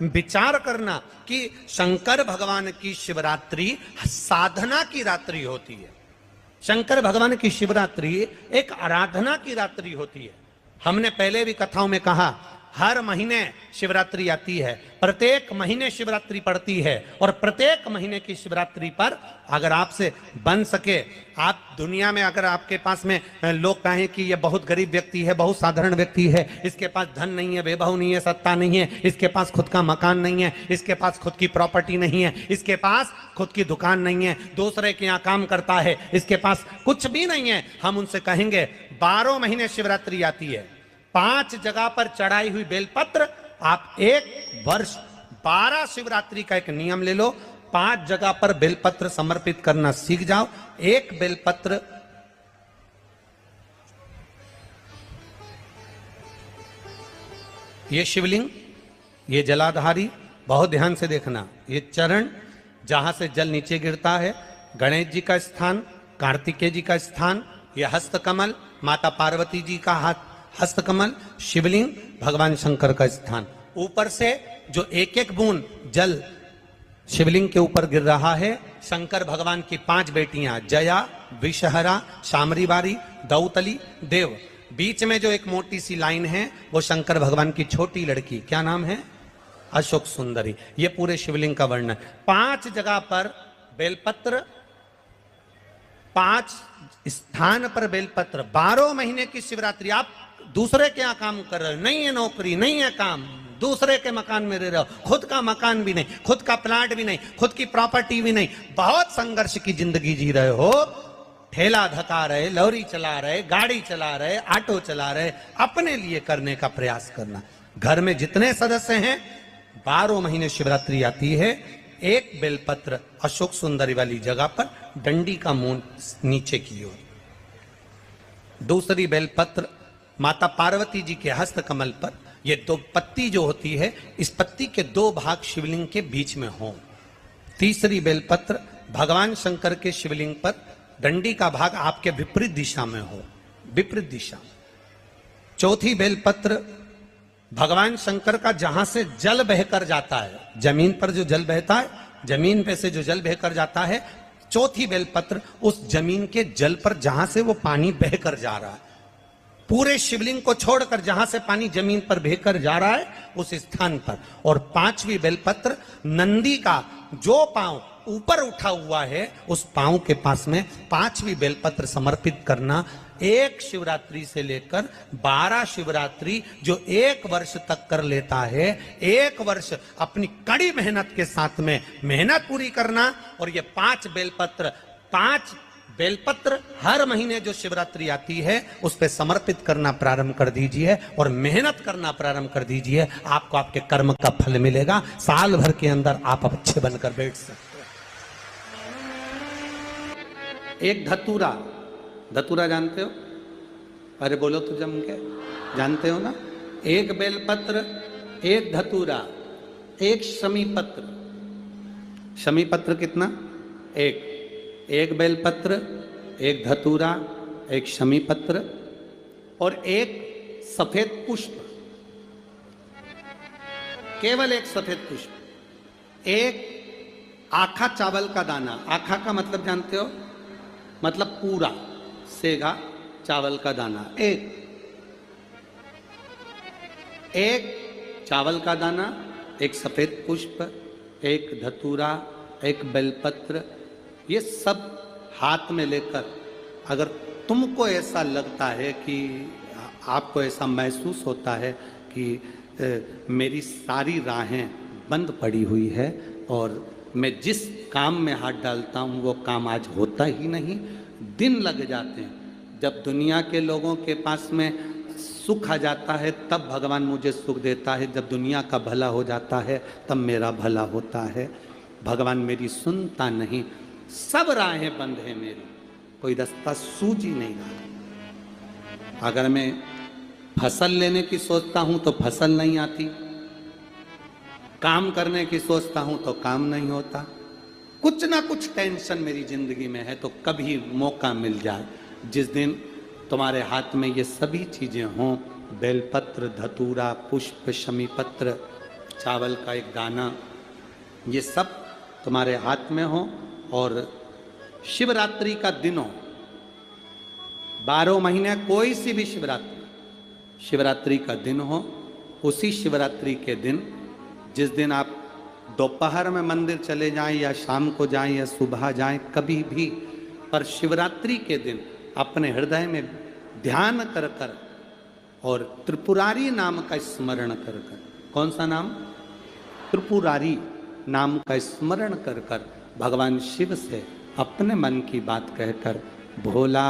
विचार करना कि शंकर भगवान की शिवरात्रि साधना की रात्रि होती है। शंकर भगवान की शिवरात्रि एक आराधना की रात्रि होती है। हमने पहले भी कथाओं में कहा, हर महीने शिवरात्रि आती है, प्रत्येक महीने शिवरात्रि पड़ती है, और प्रत्येक महीने की शिवरात्रि पर अगर आपसे बन सके, आप दुनिया में अगर आपके पास में लोग कहें कि ये बहुत गरीब व्यक्ति है, बहुत साधारण व्यक्ति है, इसके पास धन नहीं है, वैभव नहीं है, सत्ता नहीं है, इसके पास खुद का मकान नहीं है, इसके पास खुद की प्रॉपर्टी नहीं है, इसके पास खुद की दुकान नहीं है, दूसरे के यहाँ काम करता है, इसके पास कुछ भी नहीं है, हम उनसे कहेंगे 12 महीने शिवरात्रि आती है, 5 जगह पर चढ़ाई हुई बेलपत्र, आप एक वर्ष 12 शिवरात्रि का एक नियम ले लो, 5 जगह पर बेलपत्र समर्पित करना सीख जाओ। एक बेलपत्र ये शिवलिंग, ये जलाधारी, बहुत ध्यान से देखना, ये चरण जहां से जल नीचे गिरता है, गणेश जी का स्थान, कार्तिकेय जी का स्थान, ये हस्तकमल माता पार्वती जी का हाथ हस्तकमल, शिवलिंग भगवान शंकर का स्थान। ऊपर से जो एक एक बूंद जल शिवलिंग के ऊपर गिर रहा है, शंकर भगवान की 5 बेटियां जया, विषहरा, शामरीबारी, दौतली, देव, बीच में जो एक मोटी सी लाइन है वो शंकर भगवान की छोटी लड़की, क्या नाम है, अशोक सुंदरी। ये पूरे शिवलिंग का वर्णन। 5 जगह पर बेलपत्र, 5 स्थान पर बेलपत्र, 12 महीने की शिवरात्रि। आप दूसरे के यहाँ काम कर रहे हो, नहीं है नौकरी, नहीं है काम, दूसरे के मकान में रह रहे हो, खुद का मकान भी नहीं, खुद का प्लाट भी नहीं, खुद की प्रॉपर्टी भी नहीं, बहुत संघर्ष की जिंदगी जी रहे हो, ठेला धका रहे, लॉरी चला रहे, गाड़ी चला रहे, ऑटो चला रहे, अपने लिए करने का प्रयास करना। घर में जितने सदस्य हैं, 12 महीने शिवरात्रि आती है, एक बेलपत्र अशोक सुंदरी वाली जगह पर, डंडी का मुंह नीचे की ओर। दूसरी बेलपत्र माता पार्वती जी के हस्त कमल पर, ये 2 पत्ती जो होती है, इस पत्ती के 2 भाग शिवलिंग के बीच में हो। तीसरी बेलपत्र भगवान शंकर के शिवलिंग पर, डंडी का भाग आपके विपरीत दिशा में हो, विपरीत दिशा। चौथी बेलपत्र भगवान शंकर का जहां से जल बहकर जाता है, जमीन पर जो जल बहता है, जमीन पे से जो जल बहकर जाता है, चौथी बेलपत्र उस जमीन के जल पर जहां से वो पानी बहकर जा रहा है, पूरे शिवलिंग को छोड़कर जहां से पानी जमीन पर बहकर जा रहा है उस स्थान पर। और 5वीं बेलपत्र नंदी का जो पांव ऊपर उठा हुआ है, उस पांव के पास में 5वीं बेलपत्र समर्पित करना। एक शिवरात्रि से लेकर 12 शिवरात्रि जो 1 वर्ष तक कर लेता है, 1 वर्ष अपनी कड़ी मेहनत के साथ में मेहनत पूरी करना। और ये 5 बेलपत्र हर महीने जो शिवरात्रि आती है उस पे समर्पित करना प्रारंभ कर दीजिए और मेहनत करना प्रारंभ कर दीजिए। आपको आपके कर्म का फल मिलेगा। साल भर के अंदर आप अच्छे बनकर बैठ सकते हैं। एक धतूरा, धतूरा जानते हो? अरे बोलो तो जम के, जानते हो ना? एक बेलपत्र, एक धतूरा, एक शमीपत्र। शमीपत्र कितना? एक बेलपत्र, एक धतूरा, एक शमीपत्र और एक सफेद पुष्प, केवल एक सफेद पुष्प। एक आखा चावल का दाना, आखा का मतलब जानते हो? मतलब पूरा सेगा चावल का दाना। एक चावल का दाना, एक सफेद पुष्प, एक धतूरा, एक बेलपत्र, ये सब हाथ में लेकर अगर तुमको ऐसा लगता है कि आपको ऐसा महसूस होता है कि मेरी सारी राहें बंद पड़ी हुई है और मैं जिस काम में हाथ डालता हूँ वो काम आज होता ही नहीं, दिन लग जाते हैं। जब दुनिया के लोगों के पास में सुख आ जाता है तब भगवान मुझे सुख देता है, जब दुनिया का भला हो जाता है तब मेरा भला होता है। भगवान मेरी सुनता नहीं, सब राहें बंद है मेरी, कोई रास्ता सूझ ही नहीं रहा। अगर मैं फसल लेने की सोचता हूं तो फसल नहीं आती, काम करने की सोचता हूं तो काम नहीं होता, कुछ ना कुछ टेंशन मेरी जिंदगी में है। तो कभी मौका मिल जाए जिस दिन तुम्हारे हाथ में ये सभी चीजें हों, बेलपत्र, धतूरा, पुष्प, शमीपत्र चावल का एक दाना, ये सब तुम्हारे हाथ में हो और शिवरात्रि का दिन हो, 12 महीने कोई सी भी शिवरात्रि का दिन हो, उसी शिवरात्रि के दिन, जिस दिन आप दोपहर में मंदिर चले जाएं या शाम को जाएं या सुबह जाएं, कभी भी, पर शिवरात्रि के दिन अपने हृदय में ध्यान कर कर और त्रिपुरारी नाम का स्मरण कर कर, कौन सा नाम? त्रिपुरारी नाम का स्मरण कर कर भगवान शिव से अपने मन की बात कहकर भोला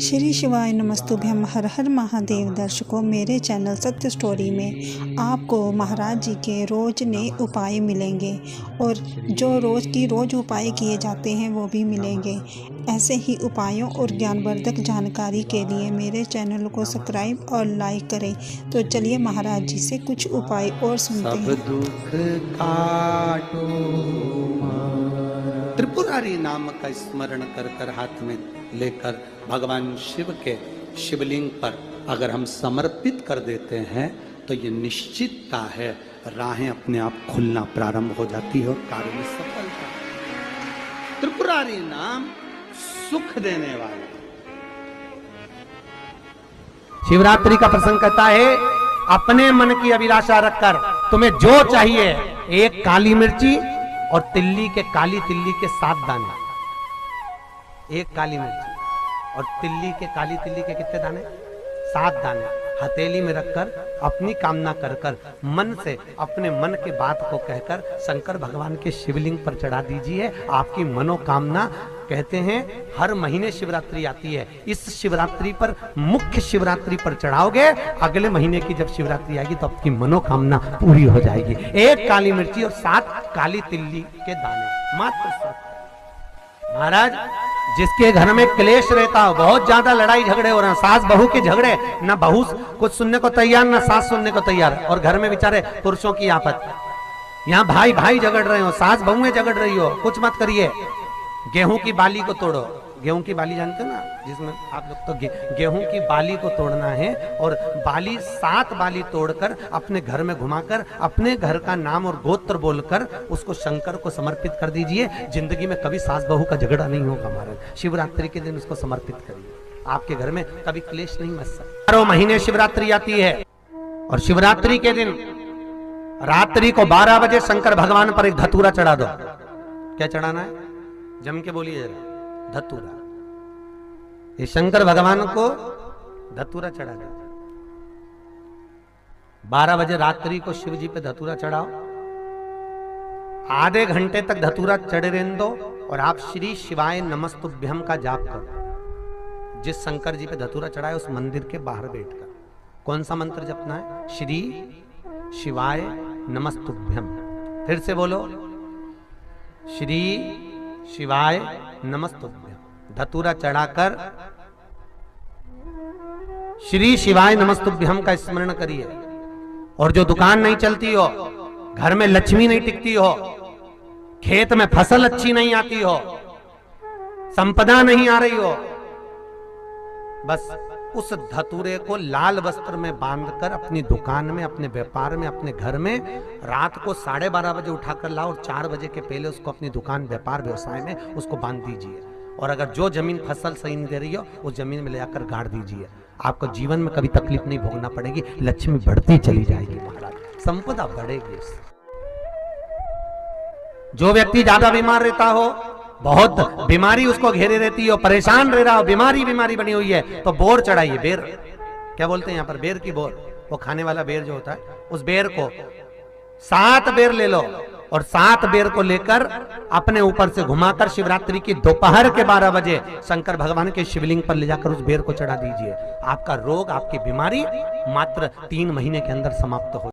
श्री शिवाय नमस्तुभ्यम। हर हर महादेव। दर्शकों, मेरे चैनल सत्य स्टोरी में आपको महाराज जी के रोज नए उपाय मिलेंगे और जो रोज़ की रोज़ उपाय किए जाते हैं वो भी मिलेंगे। ऐसे ही उपायों और ज्ञानवर्धक जानकारी के लिए मेरे चैनल को सब्सक्राइब और लाइक करें। तो चलिए महाराज जी से कुछ उपाय और सुनते हैं। दुख काटो, त्रिपुरारी नाम का स्मरण कर कर हाथ में लेकर भगवान शिव के शिवलिंग पर अगर हम समर्पित कर देते हैं तो ये निश्चितता है, राहें अपने आप खुलना प्रारंभ हो जाती है और कार्य में सफलता। त्रिपुरारी नाम सुख देने वाला। शिवरात्रि का प्रसंग कहता है, अपने मन की अभिलाषा रखकर तुम्हें जो चाहिए, एक काली मिर्ची और काली तिल्ली के 7 दाने, एक काली मिर्ची और काली तिल्ली के कितने दाने? 7 दाने हथेली में रखकर अपनी कामना कर कर मन से अपने मन के बात को कहकर शंकर भगवान के शिवलिंग पर चढ़ा दीजिए। आपकी मनोकामना, कहते हैं हर महीने शिवरात्रि आती है, इस शिवरात्रि पर, मुख्य शिवरात्रि पर चढ़ाओगे, अगले महीने की जब शिवरात्रि आएगी तो आपकी मनोकामना पूरी हो जाएगी। एक काली मिर्ची और 7 काली तिल्ली के दाने, मात्र 7। महाराज, जिसके घर में क्लेश रहता हो, बहुत ज्यादा लड़ाई झगड़े हो रहे हैं, सास बहू के झगड़े, ना बहू कुछ सुनने को तैयार ना सास सुनने को तैयार, और घर में बेचारे पुरुषों की आपत, यहाँ भाई भाई झगड़ रहे हो, सास बहुएं झगड़ रही हो, कुछ मत करिए। गेहूं की बाली को तोड़ो। गेहूं की बाली जानते हो ना, जिसमें आप लोग तो गेहूं की बाली को तोड़ना है और 7 बाली तोड़कर अपने घर में घुमाकर अपने घर का नाम और गोत्र बोलकर उसको शंकर को समर्पित कर दीजिए। जिंदगी में कभी सास बहू का झगड़ा नहीं होगा। महाराज, शिवरात्रि के दिन उसको समर्पित करिए, आपके घर में कभी क्लेश नहीं मच सकता। 12 महीने शिवरात्रि आती है और शिवरात्रि के दिन रात्रि को 12 बजे शंकर भगवान पर एक धतूरा चढ़ा दो। क्या चढ़ाना है? जम के बोलिए जरा। धतूरा। ये शंकर भगवान को धतूरा चढ़ा दो। 12 बजे रात्रि को शिव जी पे धतूरा चढ़ाओ। आधे घंटे तक धतूरा चढ़े रहने दो और आप श्री शिवाय नमस्तुभ्यम का जाप करो। जिस शंकर जी पे धतूरा चढ़ाए उस मंदिर के बाहर बैठकर कौन सा मंत्र जपना है? श्री शिवाय नमस्तुभ्यम। फिर से बोलो, श्री शिवाय नमस्तुभ्यम। धतूरा चढ़ाकर श्री शिवाय नमस्तुभ्यम का स्मरण करिए। और जो दुकान नहीं चलती हो, घर में लक्ष्मी नहीं टिकती हो, खेत में फसल अच्छी नहीं आती हो, संपदा नहीं आ रही हो, बस उस धतूरे को लाल वस्त्र में बांधकर अपनी दुकान में, अपने व्यापार में, अपने घर में रात को 12:30 बजे उठाकर लाओ और 4 बजे के पहले उसको अपनी दुकान, व्यापार, व्यवसाय में उसको बांध दीजिए। और अगर जो जमीन फसल सही नहीं दे रही हो उस जमीन में ले जाकर गाड़ दीजिए। आपको जीवन में कभी तकलीफ नहीं भोगना पड़ेगी, लक्ष्मी बढ़ती चली जाएगी। महाराज, संपदा बढ़ेगी। जो व्यक्ति ज्यादा बीमार रहता हो, बहुत बीमारी उसको घेरे रहती हो, परेशान रह रहा हो, बीमारी बनी हुई है, तो बोर चढ़ाइए। बेर, क्या बोलते हैं यहाँ पर? बेर की बोर, वो खाने वाला बेर जो होता है, उस बेर को 7 बेर ले लो और 7 बेर को लेकर अपने ऊपर से घुमाकर शिवरात्रि की दोपहर के 12 बजे शंकर भगवान के शिवलिंग पर ले जाकर उस बेर को चढ़ा दीजिए। आपका रोग, आपकी बीमारी मात्र 3 महीने के अंदर समाप्त हो